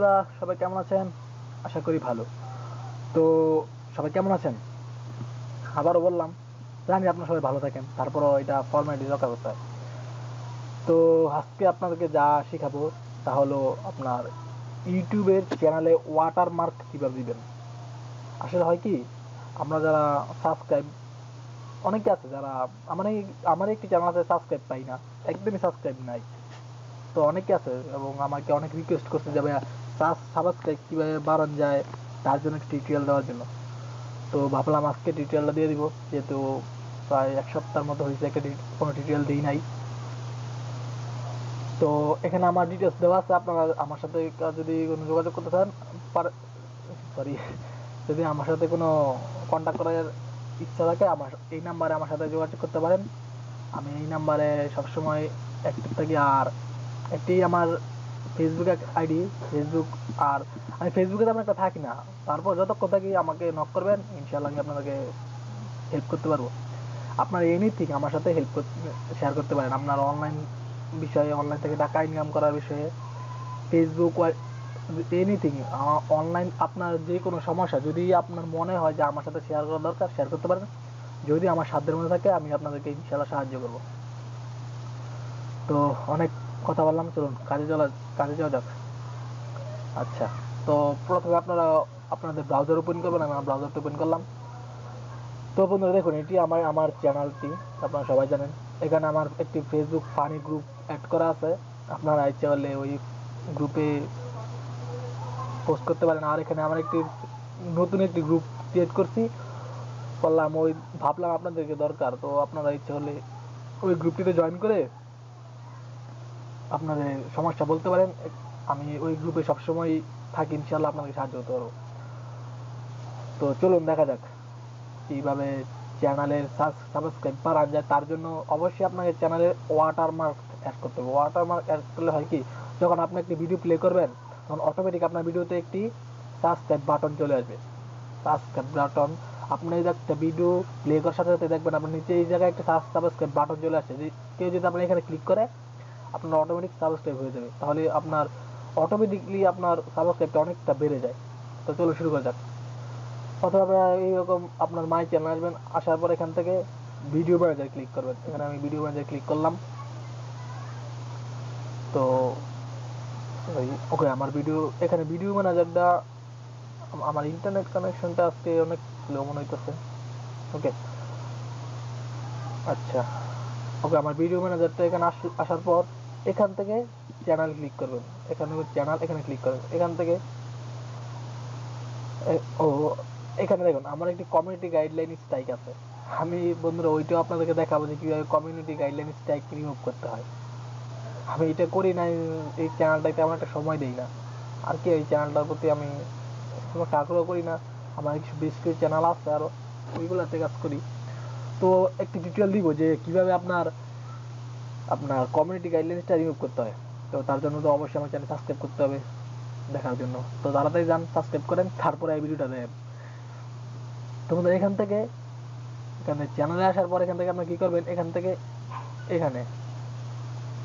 বন্ধুরা, সবাই কেমন আছেন? আশা করি ভালো। তো সবাই কেমন আছেন? আবারও বললাম, জানি আপনারা সবাই ভালো থাকেন, তারপরও এটা ফর্মালিটি রক্ষা করতে হয়। তো আজকে আপনাদেরকে যা শেখাবো তা হলো আপনার ইউটিউবের চ্যানেলে ওয়াটারমার্ক কীভাবে দিবেন। আসলে হয় কি, আমরা যারা সাবস্ক্রাইব, অনেকে আছে যারা, আমার একটি চ্যানেল আছে সাবস্ক্রাইব পাই না, একদমই সাবস্ক্রাইব নাই। তো অনেকে আছে এবং আমাকে অনেক রিকোয়েস্ট করছে যে ভাইয়া সাবস্ক্রাইব কীভাবে বাড়ানো যায়, তার জন্য একটি টিউটোরিয়াল দেওয়ার জন্য। তো ভাবলাম আজকে টিউটোরিয়ালটা দিয়ে দিব, যেহেতু প্রায় এক সপ্তাহের মতো হয়েছে কোনো টিউটোরিয়াল দিই নাই। তো এখানে আমার ডিটেলস দেওয়া আছে, আপনারা আমার সাথে যদি কোনো যোগাযোগ করতে চান, সরি, যদি আমার সাথে কোনো কন্ট্যাক্ট করার ইচ্ছা থাকে আমার এই নাম্বারে আমার সাথে যোগাযোগ করতে পারেন। আমি এই নাম্বারে সবসময় অ্যাক্টিভ থাকি। আর একটি আমার ফেসবুক আইডি, ফেসবুক, আর আমি ফেসবুকে তেমন একটা থাকি না, তারপর যতক্ষণ থাকি আমাকে নক করবেন, ইনশাল্লাহ আমি আপনাদেরকে হেল্প করতে পারবো। আপনার এনিথিং আমার সাথে শেয়ার করতে পারেন, আপনার অনলাইন বিষয়ে, অনলাইন থেকে টাকা ইনকাম করার বিষয়ে, ফেসবুক, এনিথিং অনলাইন, আপনার যে কোনো সমস্যা যদি আপনার মনে হয় যে আমার সাথে শেয়ার করা দরকার, শেয়ার করতে পারেন। যদি আমার সাধ্যের মধ্যে থাকে আমি আপনাদেরকে ইনশাল্লাহ সাহায্য করব। তো অনেক কথা বললাম, চলুন কাজে যাওয়া যাক। আচ্ছা, তো প্রথমে আপনারা আপনাদের ব্রাউজার ওপেন করবেন। আমি আমার ব্রাউজারটা ওপেন করলাম। তো বন্ধুরা দেখুন, এটি আমার চ্যানেলটি, আপনারা সবাই জানেন। এখানে আমার একটি ফেসবুক ফানি গ্রুপ অ্যাড করা আছে, আপনারা ইচ্ছে করলে ওই গ্রুপে পোস্ট করতে পারেন। আর এখানে আমার নতুন একটি গ্রুপ ক্রিয়েট করলাম, ওই ভাবলাম আপনাদেরকে দরকার, তো আপনারা ইচ্ছে হলে ওই গ্রুপটিতে জয়েন করে আপনাদের সমস্যা বলতে পারেন। আমি ওই গ্রুপে সবসময় থাকি, ইনশাল্লাহ আপনাকে সাহায্য করতে পারবো। তো চলুন দেখা যাক কীভাবে চ্যানেলের সাবস্ক্রাইব বাড়ানো যায়। তার জন্য অবশ্যই আপনাকে চ্যানেলে ওয়াটারমার্ক অ্যাড করতে হবে। ওয়াটারমার্ক অ্যাড করলে হয় কি, যখন আপনি একটি ভিডিও প্লে করবেন তখন অটোমেটিক আপনার ভিডিওতে একটি সাবস্ক্রাইব বাটন চলে আসবে। সাবস্ক্রাইব বাটন, আপনি একটা ভিডিও প্লে করার সাথে সাথে দেখবেন আপনার নিচে এই জায়গায় একটা সাবস্ক্রাইব বাটন চলে আসছে, যে কেউ যদি আপনার এখানে ক্লিক করে আপনার অটোমেটিক সাবস্ক্রাইব হয়ে যাবে। তাহলে আপনার অটোমেটিকলি আপনার সাবস্ক্রাইবটা অনেকটা বেড়ে যায়। তো চলো শুরু করা যাক। অথবা আপনারা এইরকম আপনার মাই চ্যানেল আসবেন, আসার পর এখান থেকে ভিডিও ম্যানেজার ক্লিক করবেন। এখানে আমি ভিডিও ম্যানেজার ক্লিক করলাম। তো ওকে, আমার এখানে ভিডিও ম্যানেজারটা, আমার ইন্টারনেট কানেকশনটা আজকে অনেক স্লো মনে হইতেছে। ওকে, আচ্ছা, ওকে, আমার ভিডিও ম্যানেজারটা এখানে আসার পর এখান থেকে চ্যানেল ক্লিক করবেন। এখানে ক্লিক করবেন। এখান থেকে ও, এখানে দেখুন আমার একটি কমিউনিটি গাইডলাইন স্ট্রাইক আছে। আমি বন্ধুরা ওইটাও আপনাদেরকে দেখাবো যে কীভাবে কমিউনিটি গাইডলাইন স্ট্রাইক রিমুভ করতে হয়। আমি এটা করি নাই, এই চ্যানেলটাতে আমার একটা সময় দিই না আর কি, এই চ্যানেলটার প্রতি আমি কোনো আগ্রহ করি না। আমার কিছু বেশ কিছু চ্যানেল আছে আরও, ওইগুলোতে কাজ করি। তো একটি টিউটোরিয়াল দিব যে কীভাবে আপনার আপনার কমিউনিটি গাইডলাইন্সটা রিমুভ করতে হয়। তো তার জন্য তো অবশ্যই আমার চ্যানেল সাবস্ক্রাইব করতে হবে দেখার জন্য। তো তাড়াতাড়ি যান, সাবস্ক্রাইব করেন, তারপরে এই ভিডিওটা দেখেন। তো বন্ধুরা এখানে চ্যানেলে আসার পর এখান থেকে আপনি কী করবেন, এখান থেকে এখানে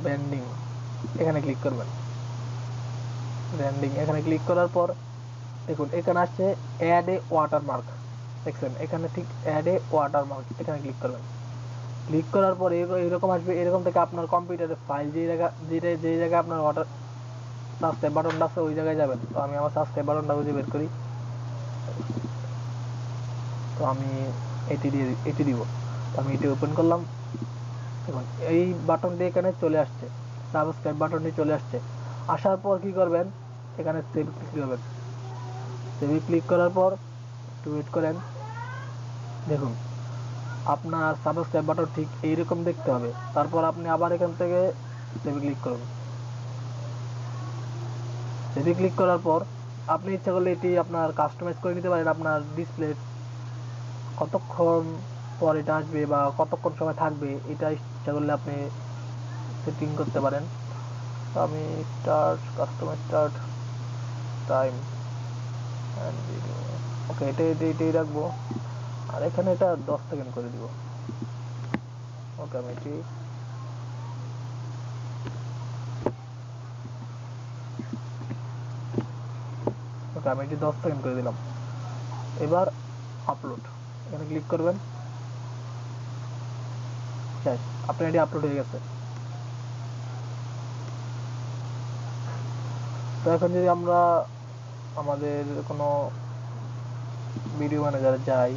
ব্র্যান্ডিং এখানে ক্লিক করবেন। ব্র্যান্ডিং এখানে ক্লিক করার পর দেখুন এখানে আসছে অ্যাড এ ওয়াটারমার্ক, দেখছেন এখানে ঠিক অ্যাড এ ওয়াটারমার্ক, এখানে ক্লিক করবেন। ক্লিক করার পর এরকম আসবে। এরকম থেকে আপনার কম্পিউটারের ফাইল যেই জায়গায় আপনার সাবস্ক্রাইব বাটনটা আছে ওই জায়গায় যাবেন। তো আমি আমার সাবস্ক্রাইব বাটনটা খুঁজে বের করি। তো আমি এটি দিব। তো আমি এটি ওপেন করলাম। দেখুন এই বাটনটি এখানে চলে আসছে, সাবস্ক্রাইব বাটনটি চলে আসছে। আসার পর কি করবেন, এখানে সেভ ক্লিক করবেন। সেভে ক্লিক করার পর একটু ওয়েট করেন। দেখুন আপনার সাবস্ক্রাইব বাটন ঠিক এইরকম দেখতে হবে। তারপর আপনি আবার এখান থেকে সেভে ক্লিক করুন। সেভে ক্লিক করার পর আপনি ইচ্ছা করলে এটি আপনার কাস্টমাইজ করে নিতে পারেন। আপনার ডিসপ্লে কতক্ষণ পর এটা আসবে বা কতক্ষণ সময় থাকবে, এটা ইচ্ছা করলে আপনি সেটিং করতে পারেন। তো আমি স্টার্ট টাইম অ্যান্ড ভিডিও, ওকে, এটাই রাখবো। আর এখানে এটা 10 সেকেন্ড করে দিব। ওকে, আমি এটি ওকে, আমি এটি 10 সেকেন্ড করে দিলাম। এবার আপলোড, এখানে ক্লিক করবেন, শেষ, আপনার এটি আপলোড হয়ে গেছে। তো এখন যদি আমরা আমাদের কোনো ভিডিও ম্যানেজারে যাই,